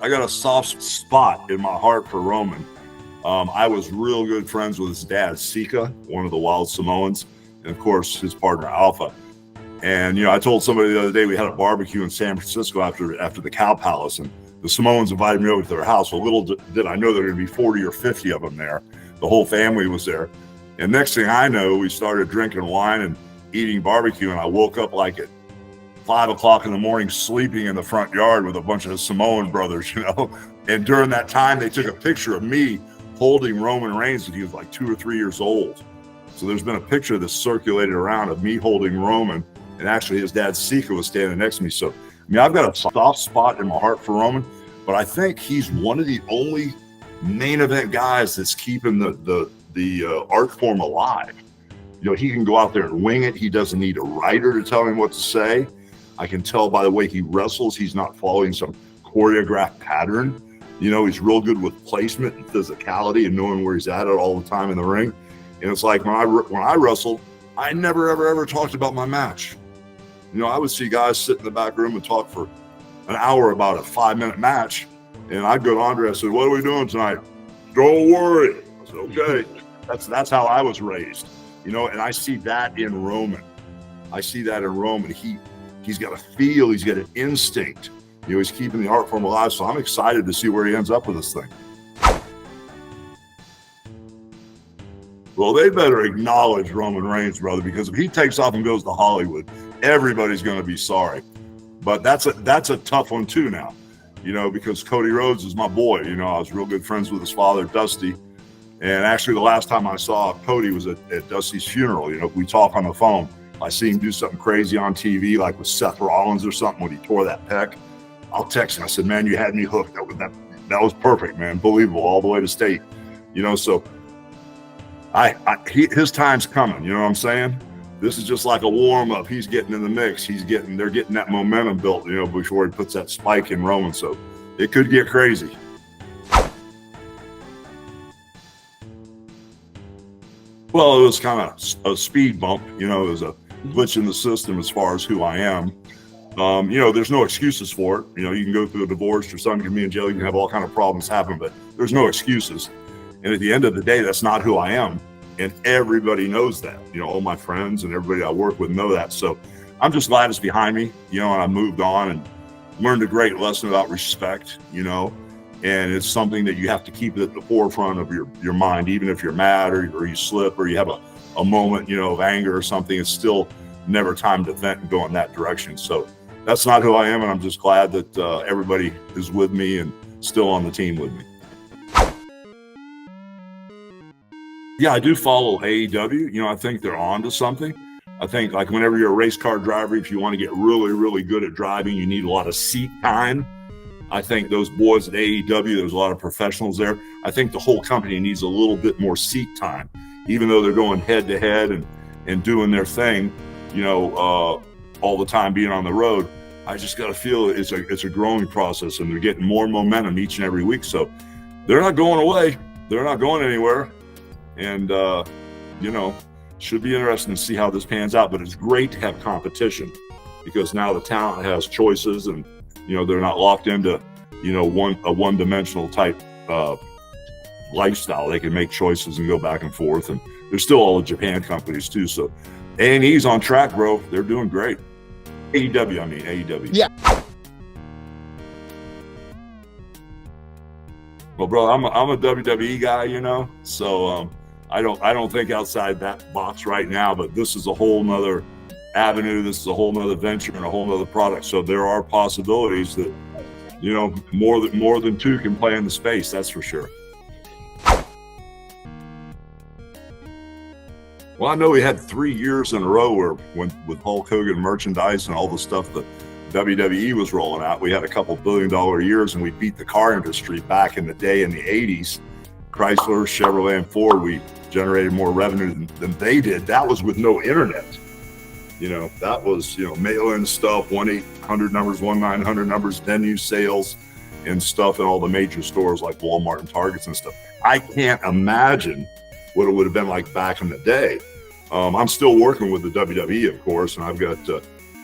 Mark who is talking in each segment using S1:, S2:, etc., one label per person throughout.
S1: got a soft spot in my heart for Roman. I was real good friends with his dad, Sika, one of the Wild Samoans, and of course his partner Alpha. And I told somebody the other day we had a barbecue in San Francisco after the Cow Palace, and the Samoans invited me over to their house. Well, little did I know there were going to be 40 or 50 of them there. The whole family was there. And next thing I know, we started drinking wine and eating barbecue, and I woke up like at 5 o'clock in the morning, sleeping in the front yard with a bunch of Samoan brothers, And during that time, they took a picture of me holding Roman Reigns when he was like 2 or 3 years old. So there's been a picture that's circulated around of me holding Roman, and actually his dad Sika was standing next to me. So, I've got a soft spot in my heart for Roman, but I think he's one of the only main event guys that's keeping the art form alive. He can go out there and wing it. He doesn't need a writer to tell him what to say. I can tell by the way he wrestles, he's not following some choreographed pattern. He's real good with placement and physicality and knowing where he's at all the time in the ring. And it's like when I wrestled, I never, ever talked about my match. I would see guys sit in the back room and talk for an hour about a 5-minute match. And I'd go to Andre, I said, "What are we doing tonight?" "Don't worry." I said, "Okay." That's how I was raised, and I see that in Roman. He's got a feel, he's got an instinct. He's keeping the art form alive. So I'm excited to see where he ends up with this thing. Well, they better acknowledge Roman Reigns, brother, because if he takes off and goes to Hollywood, everybody's going to be sorry. But that's a tough one too now, because Cody Rhodes is my boy. I was real good friends with his father, Dusty. And actually the last time I saw Cody was at Dusty's funeral. We talk on the phone. I see him do something crazy on TV, like with Seth Rollins or something when he tore that pec. I'll text him. I said, "Man, you had me hooked. That was perfect, man. Believable all the way to state." So his time's coming. You know what I'm saying? This is just like a warm up. He's getting in the mix. They're getting that momentum built, before he puts that spike in Roman. So it could get crazy. Well, it was kind of a speed bump. It was a glitch in the system as far as who I am. There's no excuses for it. You can go through a divorce, your son can be in jail, you can have all kind of problems happen, but there's no excuses. And at the end of the day, that's not who I am. And everybody knows that. All my friends and everybody I work with know that. So I'm just glad it's behind me, and I moved on and learned a great lesson about respect, and it's something that you have to keep at the forefront of your mind, even if you're mad or you slip or you have a moment, of anger or something. It's still never time to vent and go in that direction. So that's not who I am, and I'm just glad that everybody is with me and still on the team with me. Yeah, I do follow AEW. I think they're on to something. I think like whenever you're a race car driver, if you want to get really, really good at driving, you need a lot of seat time. I think those boys at AEW, there's a lot of professionals there. I think the whole company needs a little bit more seat time, even though they're going head to head and doing their thing, all the time being on the road. I just got to feel it's a growing process, and they're getting more momentum each and every week. So they're not going away. They're not going anywhere. And, should be interesting to see how this pans out. But it's great to have competition because now the talent has choices, and, they're not locked into, a one-dimensional type lifestyle. They can make choices and go back and forth. And there's still all the Japan companies too. So A&E's on track, bro. They're doing great. AEW.
S2: Yeah.
S1: Well, bro, I'm a WWE guy, so I don't think outside that box right now, but this is a whole nother avenue. This is a whole nother venture and a whole nother product. So there are possibilities that, more than two can play in the space. That's for sure. Well, I know we had 3 years in a row where with Hulk Hogan merchandise and all the stuff that WWE was rolling out, we had a couple $1 billion years, and we beat the car industry back in the day in the 80s. Chrysler, Chevrolet, and Ford, we generated more revenue than they did. That was with no internet. That was, mail-in stuff, 1-800 numbers, 1-900 numbers, venue sales and stuff in all the major stores like Walmart and Targets and stuff. I can't imagine what it would have been like back in the day. I'm still working with the WWE, of course, and I've got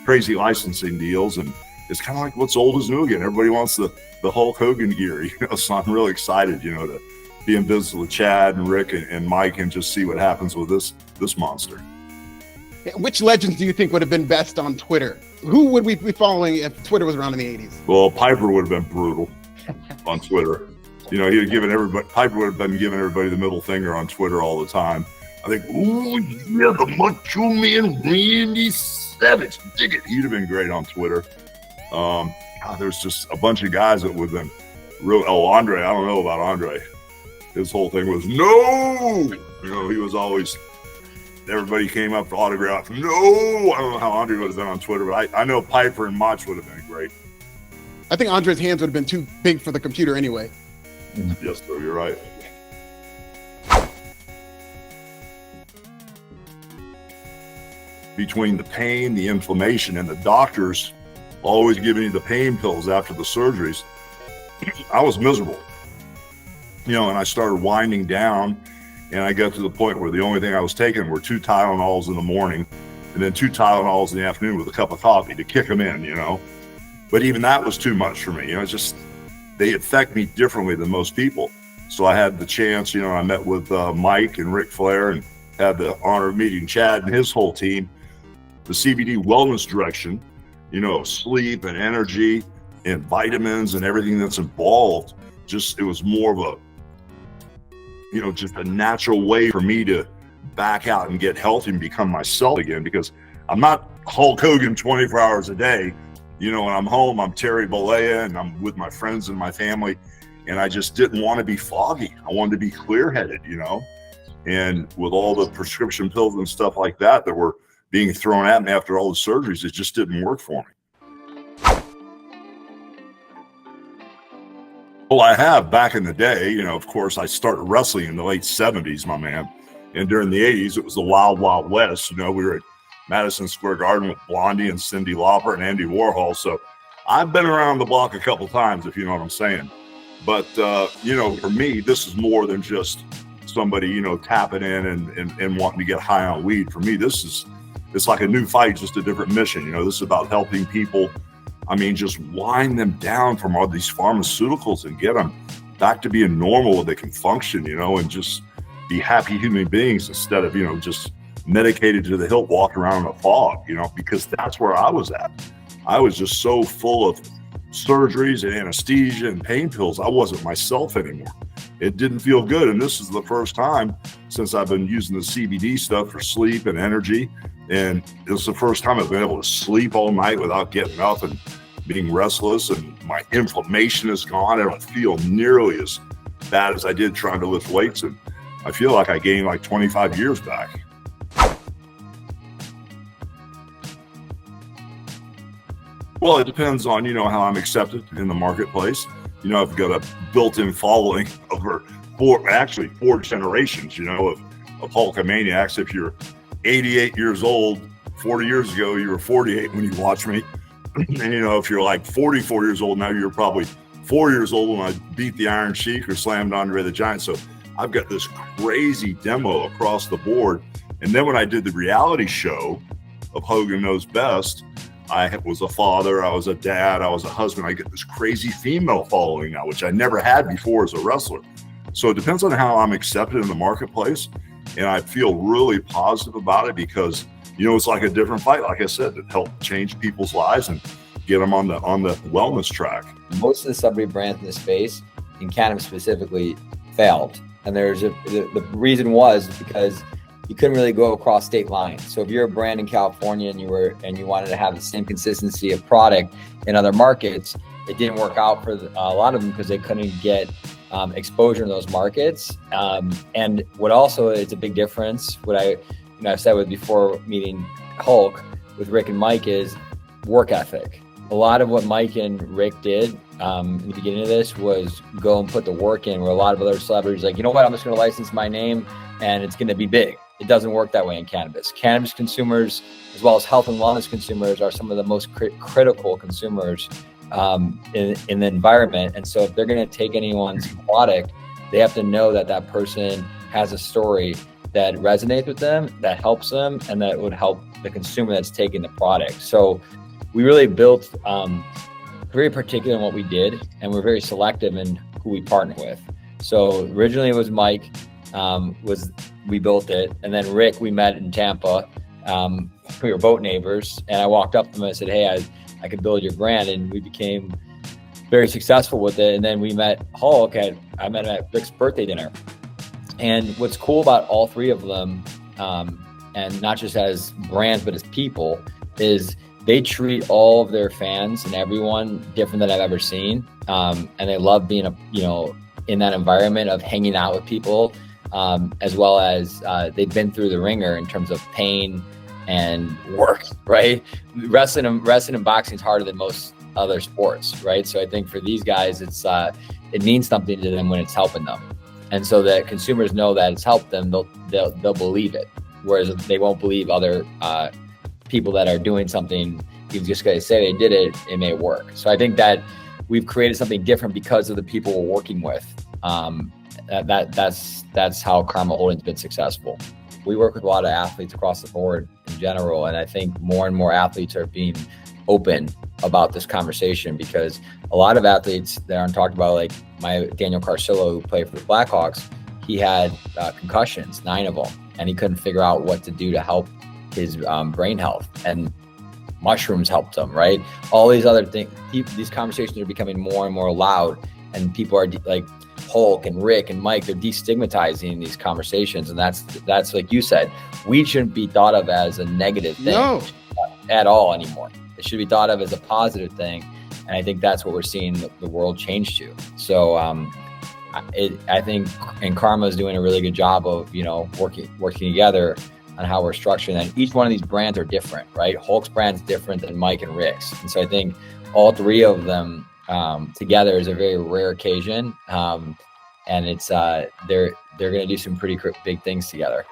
S1: crazy licensing deals, and it's kind of like what's old is new again. Everybody wants the Hulk Hogan gear, so I'm really excited, to be in business with Chad and Rick and Mike and just see what happens with this monster.
S2: Which legends do you think would have been best on Twitter? Who would we be following if Twitter was around in the 80s?
S1: Well, Piper would have been brutal on Twitter. Piper would have been giving everybody the middle finger on Twitter all the time. I think, oh yeah, the Macho Man Randy Savage. Dig it. He'd have been great on Twitter. There's just a bunch of guys that would have been real. Oh, Andre, I don't know about Andre. His whole thing was no. He was always, everybody came up to autograph. No, I don't know how Andre would have been on Twitter, but I know Piper and Mach would have been great.
S2: I think Andre's hands would have been too big for the computer anyway.
S1: Yes, sir, you're right. Between the pain, the inflammation, and the doctors always giving you the pain pills after the surgeries, I was miserable. And I started winding down, and I got to the point where the only thing I was taking were 2 Tylenols in the morning and then 2 Tylenols in the afternoon with a cup of coffee to kick them in, But even that was too much for me. They affect me differently than most people. So I had the chance, I met with Mike and Ric Flair and had the honor of meeting Chad and his whole team. The CBD wellness direction, sleep and energy and vitamins and everything that's involved. It was more of a, just a natural way for me to back out and get healthy and become myself again, because I'm not Hulk Hogan 24 hours a day. When I'm home, I'm Terry Bollea and I'm with my friends and my family, and I just didn't want to be foggy. I wanted to be clear-headed, and with all the prescription pills and stuff like that were being thrown at me after all the surgeries, it just didn't work for me. Well, I have back in the day, of course, I started wrestling in the late 70s, my man. And during the 80s, it was the Wild Wild West. We were at Madison Square Garden with Blondie and Cyndi Lauper and Andy Warhol. So I've been around the block a couple times, if you know what I'm saying. But, for me, this is more than just somebody, tapping in and wanting to get high on weed. For me, it's like a new fight, just a different mission. This is about helping people. Just wind them down from all these pharmaceuticals and get them back to being normal where they can function, and just be happy human beings instead of, just medicated to the hilt, walking around in a fog, because that's where I was at. I was just so full of surgeries and anesthesia and pain pills. I wasn't myself anymore. It didn't feel good. And this is the first time since I've been using the CBD stuff for sleep and energy. And it's the first time I've been able to sleep all night without getting up and being restless. And my inflammation is gone. I don't feel nearly as bad as I did trying to lift weights. And I feel like I gained like 25 years back. Well, it depends on, how I'm accepted in the marketplace. I've got a built-in following over four generations, of Hulkamaniacs. If you're 88 years old, 40 years ago, you were 48 when you watched me. And, if you're like 44 years old now, you're probably 4 years old when I beat the Iron Sheik or slammed Andre the Giant. So I've got this crazy demo across the board. And then when I did the reality show of Hogan Knows Best, I was a father, I was a dad, I was a husband. I get this crazy female following now, which I never had before as a wrestler. So it depends on how I'm accepted in the marketplace. And I feel really positive about it because, it's like a different fight, like I said, that help change people's lives and get them on the wellness track.
S3: Most of the sub-brand brands in this space, in cannabis specifically, failed. And the reason was because you couldn't really go across state lines. So if you're a brand in California and you wanted to have the same consistency of product in other markets, it didn't work out for a lot of them because they couldn't get exposure in those markets. And what also is a big difference, what I've said with before meeting Hulk with Rick and Mike, is work ethic. A lot of what Mike and Rick did in the beginning of this was go and put the work in, where a lot of other celebrities like, I'm just going to license my name and it's going to be big. It doesn't work that way in cannabis. Cannabis consumers, as well as health and wellness consumers, are some of the most critical consumers in the environment. And so if they're going to take anyone's product, they have to know that that person has a story that resonates with them, that helps them, and that would help the consumer that's taking the product. So we really built very particular in what we did, and we're very selective in who we partner with. So originally it was Mike, we built it, and then Rick, we met in Tampa. We were boat neighbors, and I walked up to him and I said, hey, I could build your brand, and we became very successful with it. And then we met Hulk I met him at Rick's birthday dinner. And what's cool about all three of them, and not just as brands, but as people, is they treat all of their fans and everyone different than I've ever seen. And they love being in that environment of hanging out with people, as well as they've been through the ringer in terms of pain and work, right? Wrestling and boxing is harder than most other sports, right? So I think for these guys, it means something to them when it's helping them. And so that consumers know that it's helped them, they'll believe it. Whereas they won't believe other people that are doing something, you just gotta say they did it, it may work. So I think that we've created something different because of the people we're working with. That's how Karma Holdings been successful. We work with a lot of athletes across the board in general, and I think more and more athletes are being open about this conversation, because a lot of athletes that aren't talked about, like my Daniel Carcillo, who played for the Blackhawks, he had concussions, 9 of them, and he couldn't figure out what to do to help his brain health, and mushrooms helped him, right? All these other things, these conversations are becoming more and more loud, and people are like Hulk and Rick and Mike, they're destigmatizing these conversations. And that's like you said, we shouldn't be thought of as a negative thing at all anymore. It should be thought of as a positive thing. And I think that's what we're seeing the world change to. So I think, and Karma is doing a really good job of, working together on how we're structuring that. Each one of these brands are different, right? Hulk's brand is different than Mike and Rick's. And so I think all three of them together is a very rare occasion. And it's, they're going to do some pretty big things together.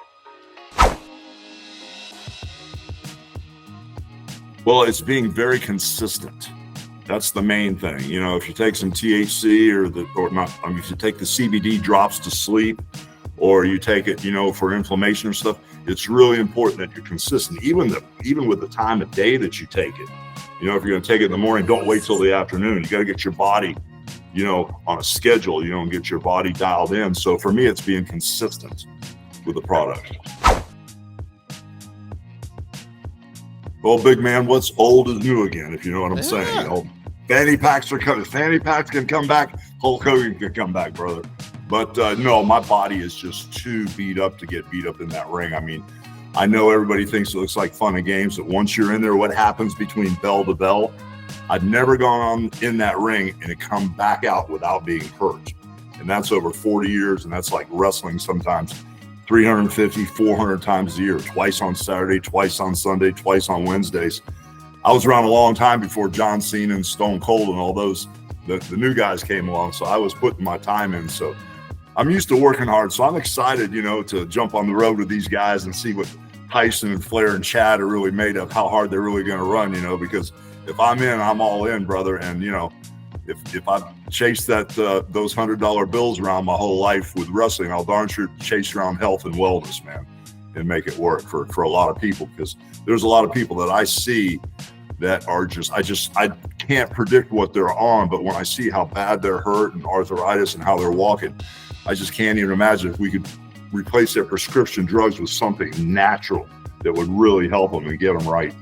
S1: Well, it's being very consistent. That's the main thing. If you take some THC if you take the CBD drops to sleep, or you take it, for inflammation or stuff, it's really important that you're consistent, even with the time of day that you take it. If you're going to take it in the morning, don't wait till the afternoon. You got to get your body, on a schedule, and get your body dialed in. So for me, it's being consistent with the product. Well, big man, what's old is new again, if you know what I'm saying. Fanny packs are coming. Fanny packs can come back. Hulk Hogan can come back, brother. But no, my body is just too beat up to get beat up in that ring. I mean, I know everybody thinks it looks like fun and games, but once you're in there, what happens between bell to bell? I've never gone on in that ring and come back out without being hurt. And that's over 40 years. And that's like wrestling sometimes 350, 400 times a year, twice on Saturday, twice on Sunday, twice on Wednesdays. I was around a long time before John Cena and Stone Cold and all those, the new guys came along. So I was putting my time in. So I'm used to working hard. So I'm excited, to jump on the road with these guys and see what Tyson and Flair and Chad are really made of, how hard they're really going to run, because if I'm in, I'm all in, brother. And, if I've chased those $100 bills around my whole life with wrestling, I'll darn sure chase around health and wellness, man, and make it work for a lot of people, because there's a lot of people that I see that are I can't predict what they're on, but when I see how bad they're hurt and arthritis and how they're walking, I just can't even imagine if we could replace their prescription drugs with something natural that would really help them and get them right.